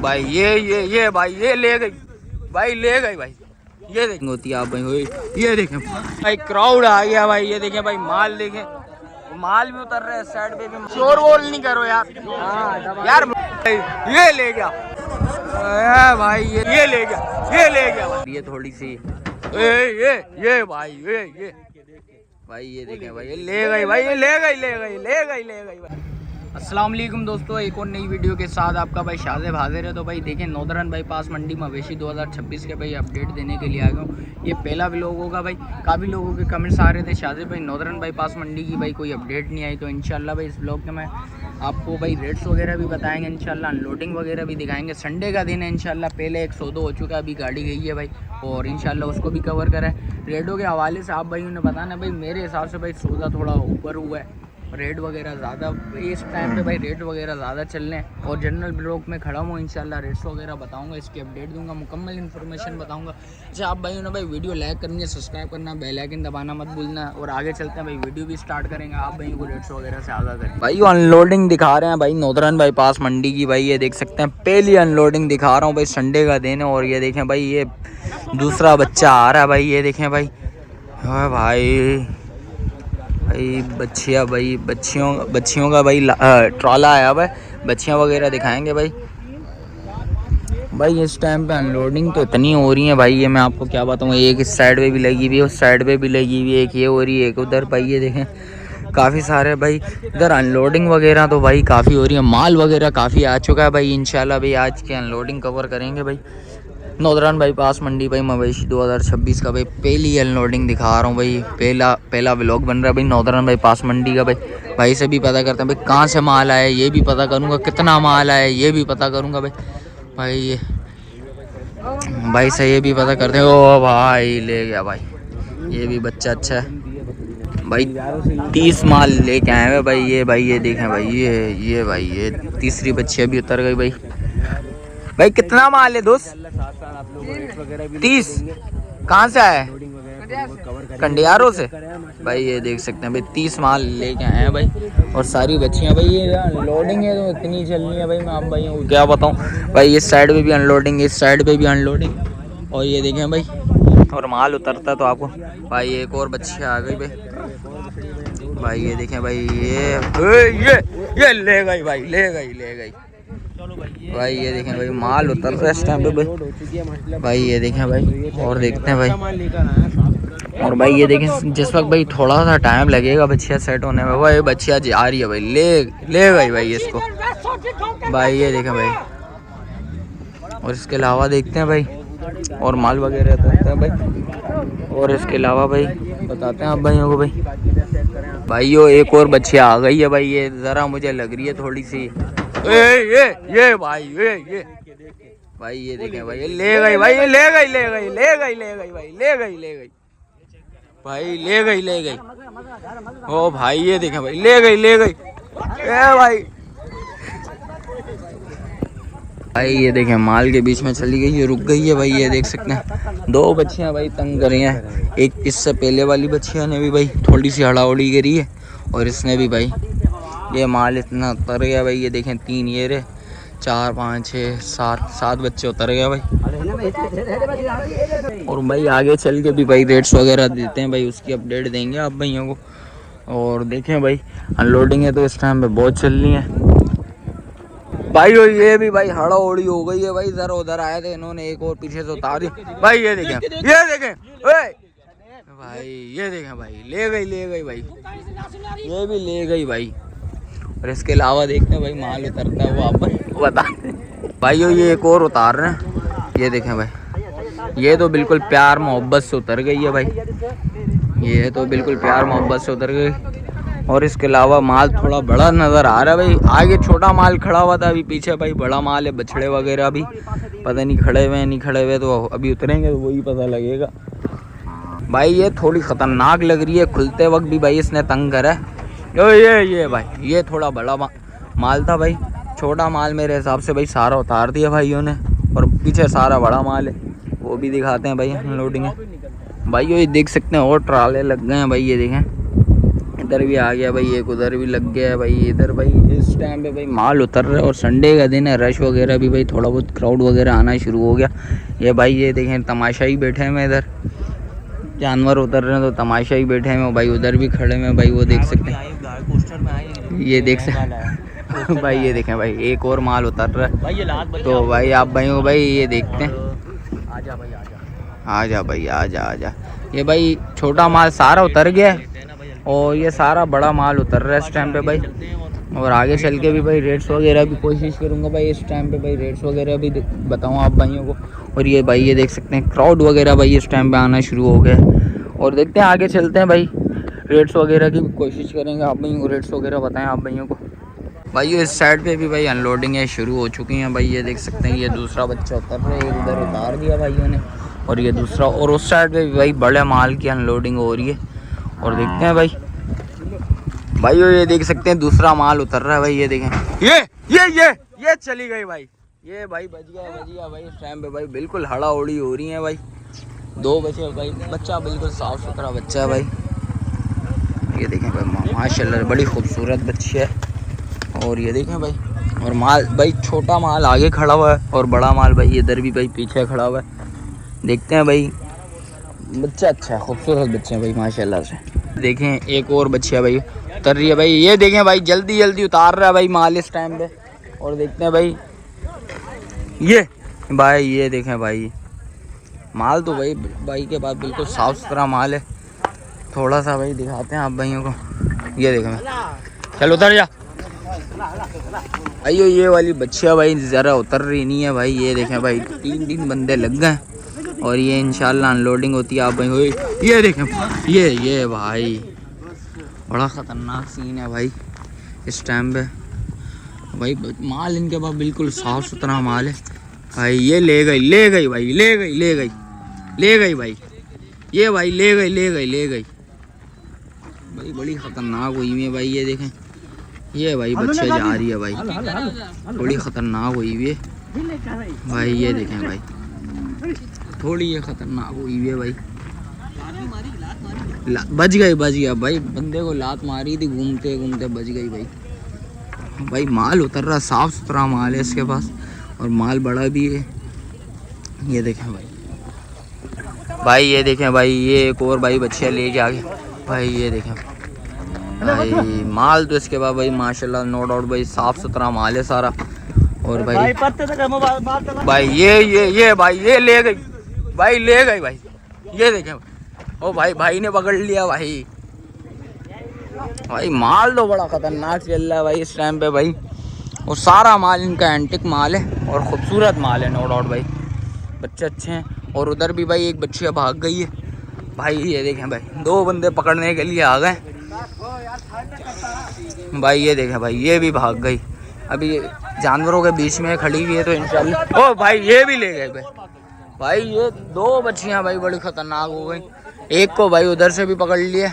भाई ये भाई ये ले गई भाई, ले गई भाई। ये देखें होती है आप भाई, ये देखें भाई क्राउड आ गया भाई। ये देखें भाई माल देखें, माल भी उतर रहे हैं साइड पे भी। शोर वोर नहीं करो यार। यार भाई ये ले गया भाई, ये ले गया, ये ले गया भाई। ये थोड़ी सी ये भाई ये भाई ये देखें भाई, ये ले गई भाई, ये ले गई भाई। अस्सलाम वालेकुम दोस्तों, एक और नई वीडियो के साथ आपका भाई शाज़ेब हाजिर है। तो भाई देखें नौधरन बाईपास मंडी मवेशी 2026 के भाई अपडेट देने के लिए आ गया हूँ। ये पहला व्लॉग होगा भाई। काफ़ी लोगों के कमेंट्स आ रहे थे शाज़ेब भाई नौधरन बाईपास मंडी की भाई कोई अपडेट नहीं आई। तो इंशाल्लाह भाई इस व्लॉग में मैं आपको भाई रेट्स वगैरह भी बताएंगे, इंशाल्लाह अनलोडिंग वगैरह भी दिखाएंगे। संडे का दिन है इंशाल्लाह, पहले एक सौदा हो चुका है, अभी गाड़ी गई है भाई, और इंशाल्लाह उसको भी कवर करें। रेटों के हवाले से आप भाइयों ने बताना भाई, मेरे हिसाब से भाई सौदा थोड़ा ऊपर हुआ है, रेट वगैरह ज़्यादा इस टाइम पे भाई रेट वगैरह ज़्यादा चल रहे हैं। और जनरल ब्लॉग में खड़ा हूँ, इंशाल्लाह रेट्स वगैरह बताऊंगा, इसकी अपडेट दूंगा, मुकम्मल इन्फॉर्मेशन बताऊंगा। अच्छा आप भाइयों ने भाई वीडियो लाइक करनी है, सब्सक्राइब करना, बेल आइकन दबाना मत भूलना। और आगे चलते हैं भाई, वीडियो भी स्टार्ट करेंगे, आप भाइयों को रेट्स वगैरह से आगाह करें। भाई अनलोडिंग दिखा रहे हैं भाई नौधरन बाईपास मंडी की भाई, ये देख सकते हैं पहली अनलोडिंग दिखा रहा हूँ भाई, संडे का दिन है। और ये देखें भाई ये दूसरा बच्चा आ रहा है भाई, ये देखें भाई भाई बच्चियाँ भाई, बच्चियों का भाई ट्रॉला आया हुआ है, बच्चियाँ वगैरह दिखाएंगे भाई। भाई इस टाइम पे अनलोडिंग तो इतनी हो रही है भाई, ये मैं आपको क्या बताऊँ। एक इस साइड पे भी लगी हुई है, उस साइड पे भी लगी हुई है, एक ये हो रही है, एक उधर भाई। ये देखें काफ़ी सारे भाई इधर अनलोडिंग वगैरह तो भाई काफ़ी हो रही है, माल वगैरह काफ़ी आ चुका है भाई। इंशाल्लाह भाई आज के अनलोडिंग कवर करेंगे भाई। नौधरन बाईपास मंडी भाई मवेशी 2026 का भाई पहली अनलोडिंग दिखा रहा हूँ भाई, पहला व्लॉग बन रहा है भाई नौधरन बाईपास मंडी का भाई से भी पता करते हैं भाई कहाँ से माल आया, ये भी पता करूँगा, कितना माल आया ये भी पता करूँगा भाई भाई से ये भी पता करते हैं। ओ भाई ले गया भाई, ये भी बच्चा अच्छा है भाई, 30 माल लेके आए हैं भाई। ये देखें भाई, ये भाई ये तीसरी बच्ची अभी उतर गई भाई कितना माल है दोस्त? 30। कहाँ से आया है? कंडियारों से भाई। ये देख सकते हैं भाई 30 माल लेके आए हैं भाई, और सारी बच्चियां भाई। ये अनलोडिंग है तो इतनी चल रही है भाई, मैं आप भाइयों को क्या बताऊं भाई। इस साइड पे भी अनलोडिंग, इस साइड पे भी अनलोडिंग। और ये देखें भाई, और माल उतरता तो आपको भाई। एक और बच्ची आ गई भाई, ये देखें भाई, ये ले गई भाई, ले गई भाई। ये देखें भाई माल उतर रहा है इस टाइम पे भाई। ये देखें भाई, और देखते हैं भाई। और भाई ये देखें जिस वक्त भाई थोड़ा सा टाइम लगेगा बच्चियाँ सेट होने में, भाई बच्चियाँ जा रही है भाई, ले गई भाई इसको भाई। ये देखें भाई, और इसके अलावा देखते हैं भाई, और माल वगैरह देखते हैं भाई। और इसके अलावा भाई बताते हैं आप भाइयों को भाइयों एक और बच्चियाँ आ गई है भाई। ये ज़रा मुझे लग रही है थोड़ी सी ये भाई ये भाई। ये देखें भाई, ये ले गई भाई, ये ले गई भाई, ले गई। ओ भाई ये देखें भाई, ले गई भाई। ये देखें माल के बीच में चली गई, ये रुक गई है भाई। ये देख सकते हैं 2 बच्चियां भाई तंग कर रही हैं। एक इससे पहले वाली बच्चियां ने भी भाई थोड़ी सी हड़ाउड़ी करी है, और इसने भी भाई। ये माल इतना उतर गया भाई। ये देखें 3 ये रहे, 4 5 6 7 बच्चे उतर गए भाई। और भाई आगे चल के भी भाई रेट्स वगैरह देते हैं भाई, उसकी अपडेट देंगे आप भैया को। और देखें भाई अनलोडिंग है तो इस टाइम पे बहुत चल रही है भाई। और ये भी भाई हड़ा ओड़ी हो गई है भाई, इधर उधर आए थे इन्होंने, एक और पीछे से उतार दी भाई। ये देखें भाई, ये देखें भाई, ले गई भाई, ये भी ले गई भाई। और इसके अलावा देखते हैं भाई माल उतरता है वो आप बता भाई। ये एक और उतार रहे हैं, ये देखें भाई, ये तो बिल्कुल प्यार मोहब्बत से उतर गई है भाई, ये तो बिल्कुल प्यार मोहब्बत से उतर गई। और इसके अलावा माल थोड़ा बड़ा नज़र आ रहा है भाई, आगे छोटा माल खड़ा हुआ था, अभी पीछे भाई बड़ा माल है, बछड़े वगैरह अभी पता नहीं खड़े हुए नहीं खड़े हुए, तो अभी उतरेंगे तो वही पता लगेगा भाई। ये थोड़ी ख़तरनाक लग रही है, खुलते वक्त भी भाई इसने तंग करा है। ये भाई, ये थोड़ा बड़ा माल था भाई, छोटा माल मेरे हिसाब से भाई सारा उतार दिया भाइयों ने, और पीछे सारा बड़ा माल है, वो भी दिखाते हैं भाई अनलोडिंग है भाई। ये देख सकते हैं और ट्राले लग गए हैं भाई। ये देखें इधर भी आ गया भाई, एक उधर भी लग गया है भाई। इधर भाई इस टाइम पे भाई माल उतर रहा है और संडे का दिन है, रश वगैरह भी भाई थोड़ा बहुत क्राउड वगैरह आना शुरू हो गया। ये भाई ये देखें तमाशा ही बैठे हैं, मैं इधर जानवर उतर रहे हैं तो तमाशा ही बैठे हैं भाई। उधर भी खड़े हैं भाई, वो देख सकते हैं, ये देख सकते भाई। ये देखें भाई एक और माल उतर रहा है। तो भाई आप भाई हो भाई, ये देखते हैं, आजा भाई आजा भाई आजा। ये भाई छोटा माल सारा उतर गया है और ये सारा बड़ा माल उतर रहा है इस टाइम पे भाई। और आगे चल के भी भाई रेट्स वगैरह भी कोशिश करूँगा भाई इस टाइम पे भाई, रेट्स वगैरह भी बताऊँ आप भाइयों को। और ये भाई ये देख सकते हैं क्राउड वगैरह भाई इस टाइम पे आना शुरू हो गया है। और देखते हैं आगे चलते हैं भाई, रेट्स वगैरह की भी कोशिश करेंगे आप भाइयों को, रेट्स वगैरह बताएं आप भाइयों को। भाई इस साइड पे भी भाई अनलोडिंग है शुरू हो चुकी हैं भाई। ये देख सकते हैं ये दूसरा बच्चा उतर रहा है, एक उधर उतार दिया भाइयों ने और ये दूसरा। और उस साइड पे भी भाई बड़े माल की अनलोडिंग हो रही है। और देखते हैं भाई ये देख सकते हैं दूसरा माल उतर रहा है भाई। ये देखें ये चली गई भाई, ये भाई बच गया भाई। इस टाइम पे भाई बिल्कुल हड़ा उड़ी हो रही है भाई। 2 बच्चे भाई, बच्चा बिल्कुल साफ सुथरा बच्चा है भाई। ये देखें भाई माशाल्लाह बड़ी खूबसूरत बच्ची है। और ये देखें भाई, और माल भाई छोटा माल आगे खड़ा हुआ है और बड़ा माल भाई इधर भी भाई पीछे खड़ा हुआ है। देखते हैं भाई, बच्चा अच्छा है, खूबसूरत बच्चे हैं भाई माशाल्लाह से। देखें एक और बच्ची है भाई उतर रही है भाई। ये देखें भाई जल्दी उतार रहा है भाई माल इस टाइम पे। और देखते हैं भाई ये देखें भाई माल तो भाई के पास बिल्कुल साफ़ सुथरा माल है। थोड़ा सा भाई दिखाते हैं आप भाइयों को। ये देखें भाई, चल उतर जा। अयो ये वाली बच्चियाँ भाई ज़रा उतर रही नहीं है भाई। ये देखें भाई 3 बंदे लग गए और ये इंशाल्लाह अनलोडिंग होती है आप भाई। ये देखें ये भाई बड़ा ख़तरनाक सीन है भाई इस टाइम पे भाई। माल इनके पास बिल्कुल साफ़ सुथरा माल है भाई। ये ले गई भाई, ले गई भाई। ये भाई ले गई भाई, बड़ी ख़तरनाक हुई हुई है भाई। ये देखें ये भाई बच्चे जा रही है भाई, थोड़ी ख़तरनाक हुई हुई है भाई। ये देखें भाई थोड़ी ये ख़तरनाक हुई हुई है भाई। बच गया भाई, बंदे को लात मारी थी, घूमते घूमते बच गई भाई। माल उतर रहा, साफ़ सुथरा माल है इसके पास और माल बड़ा भी है। ये देखें भाई ये देखें भाई, ये एक और भाई बच्चियाँ लेके आ गए भाई। ये देखें भाई माल तो इसके बाद भाई माशाल्लाह नो डाउट भाई साफ़ सुथरा माल है सारा। और भाई ये भाई ये ले गई भाई। ये देखें ओ भाई ने पकड़ लिया भाई माल तो बड़ा ख़तरनाक चल रहा है भाई इस टाइम पे भाई। और सारा माल इनका एंटिक माल है और ख़ूबसूरत माल है नो डाउट भाई। बच्चे अच्छे हैं। और उधर भी भाई एक बच्ची भाग गई है भाई। ये देखें भाई 2 बंदे पकड़ने के लिए आ गए भाई। ये देखें भाई ये भी भाग गई, अभी जानवरों के बीच में खड़ी हुई है तो इंशाल्लाह। ओ भाई ये भी ले गए भाई। ये 2 बच्चियां भाई बड़ी ख़तरनाक हो गई। एक को भाई उधर से भी पकड़ लिया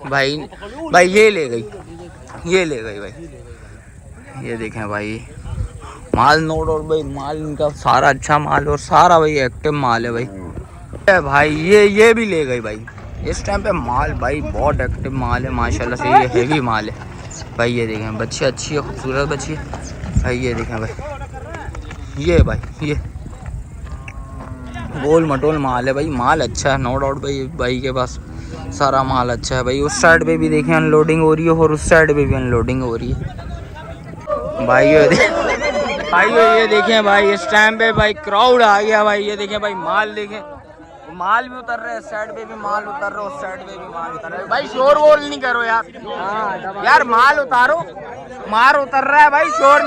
भाई ये ले गई भाई। ये देखें भाई माल नो डाउट भाई, माल इनका सारा अच्छा माल और सारा भाई एक्टिव माल है भाई। ये भी ले गई भाई। इस टाइम पे माल भाई बहुत एक्टिव माल है माशाल्लाह से, ये हेवी माल है भाई। ये देखें बच्ची अच्छी है, खूबसूरत बच्ची है भाई। ये देखें भाई ये गोल मटोल माल है भाई। माल अच्छा है नो डाउट भाई के पास सारा माल अच्छा है भाई। उस साइड पे भी देखें अनलोडिंग हो रही है और उस साइड पे भी अनलोडिंग हो रही है भाई। ये देखें भाई इस टाइम पे भाई क्राउड आ गया भाई। ये देखें भाई माल देखें, माल भी उतर रहा है, इस साइड पे भी माल उतर रहा है, उस साइड पे भी माल उतर रहा है भाई। शोर वोर नहीं करो यार माल उतारो, माल उतर रहा है भाई, शोर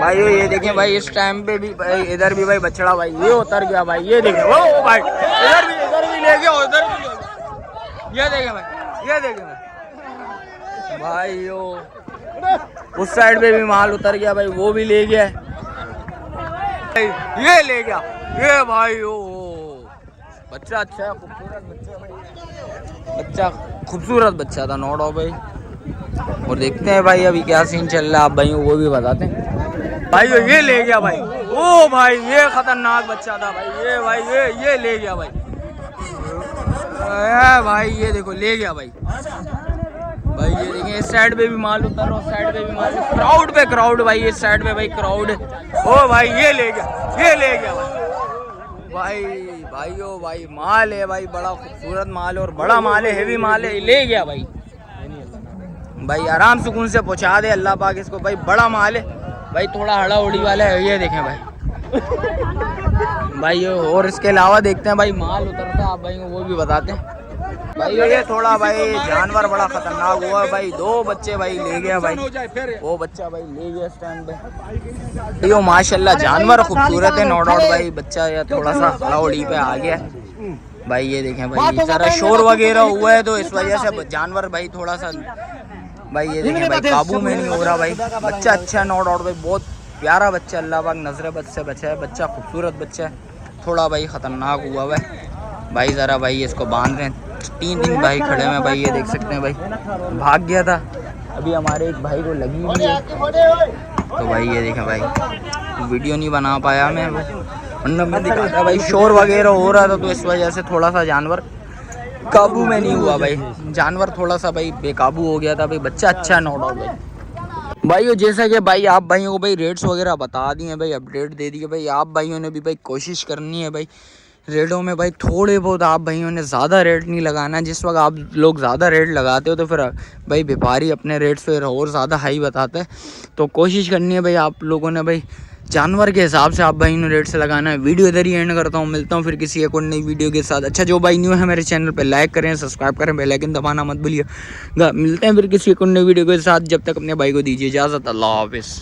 भाई। ये देखें भाई इस टाइम पे भी भाई इधर भी भाई बछड़ा भाई ये उतर गया भाई। ये देखें वो भाई इधर भी ले गया, उधर भी ले गया। ये देखें भाई यो उस साइड पे भी माल उतर गया भाई, वो भी ले गया। ये ले गया ये भाई। ओ बच्चा अच्छा है, खूबसूरत बच्चा खूबसूरत बच्चा था नो डाउट भाई। और देखते हैं भाई अभी क्या सीन चल रहा है आप भाई वो भी बताते हैं भाई। ये ले गया भाई, ओ भाई ये खतरनाक बच्चा था भाई। ये भाई ये ले गया भाई। भाई ये देखो ले गया भाई। भाई ये देखिए इस साइड पे भी माल उतर रहा, उस साइड पे भी माल, क्राउड पे क्राउड भाई, इस साइड पे भाई क्राउड। ओ भाई ये ले गया, ये ले गया भाई, भाई ओ भाई माल है भाई, बड़ा खूबसूरत माल है और बड़ा माल है, हेवी माल है, ले गया भाई। भाई आराम सुकून से पहुंचा दे अल्लाह पाक इसको भाई, बड़ा माल है भाई, थोड़ा हड़ा उड़ी वाला है, ये देखें भाई। भाई और इसके अलावा देखते हैं भाई माल उतरता है, आप भाई को वो भी बताते हैं भाई। ये थोड़ा भाई जानवर बड़ा खतरनाक हुआ है भाई, 2 बच्चे भाई ले गया भाई, वो बच्चा भाई ले गया इस टाइम पे। यो माशाल्लाह जानवर खूबसूरत है नो डाउट भाई, बच्चा या थोड़ा सा हड़ा उड़ी पे आ गया भाई। ये देखें भाई सारा शोर वगैरह हुआ है तो इस वजह से जानवर भाई थोड़ा सा भाई, ये देखें भाई काबू में नहीं हो रहा भाई। बच्चा अच्छा नो डाउट भाई, बहुत प्यारा बच्चा, अल्लाह पाक नजर बद से बचा है, बच्चा खूबसूरत बच्चा है, थोड़ा भाई खतरनाक हुआ है भाई। ज़रा भाई इसको बांध रहे हैं, 3 दिन भाई खड़े हैं भाई, ये देख सकते हैं भाई, भाग गया था, अभी हमारे एक भाई को लगी हुई है तो भाई ये देखें भाई वीडियो नहीं बना पाया मैं, वरना मैं दिखाता भाई। शोर वगैरह हो रहा था तो इस वजह से थोड़ा सा जानवर काबू में नहीं हुआ भाई, जानवर थोड़ा सा भाई बेकाबू हो गया था भाई। बच्चा अच्छा है नो डाउट भाई। भाइयों जैसा कि भाई आप भाइयों को भाई रेट्स वगैरह बता दिए भाई, अपडेट दे दिए भाई, आप भाइयों ने भी भाई कोशिश करनी है भाई रेटों में भाई थोड़े बहुत, आप भाइयों ने ज़्यादा रेट नहीं लगाना। जिस वक्त आप लोग ज़्यादा रेट लगाते हो तो फिर भाई व्यापारी अपने रेट्स फिर और ज़्यादा हाई बताता है, तो कोशिश करनी है भाई आप लोगों ने भाई जानवर के हिसाब से आप भाई ने रेट से लगाना है। वीडियो इधर ही एंड करता हूँ, मिलता हूँ फिर किसी एक और नई वीडियो के साथ। अच्छा जो भाई न्यू है मेरे चैनल पे लाइक करें, सब्सक्राइब करें, बेल आइकन दबाना मत भूलिएगा। मिलते हैं फिर किसी एक और नई वीडियो के साथ, जब तक अपने भाई को दीजिए इजाज़त, अल्लाह हाफिज़।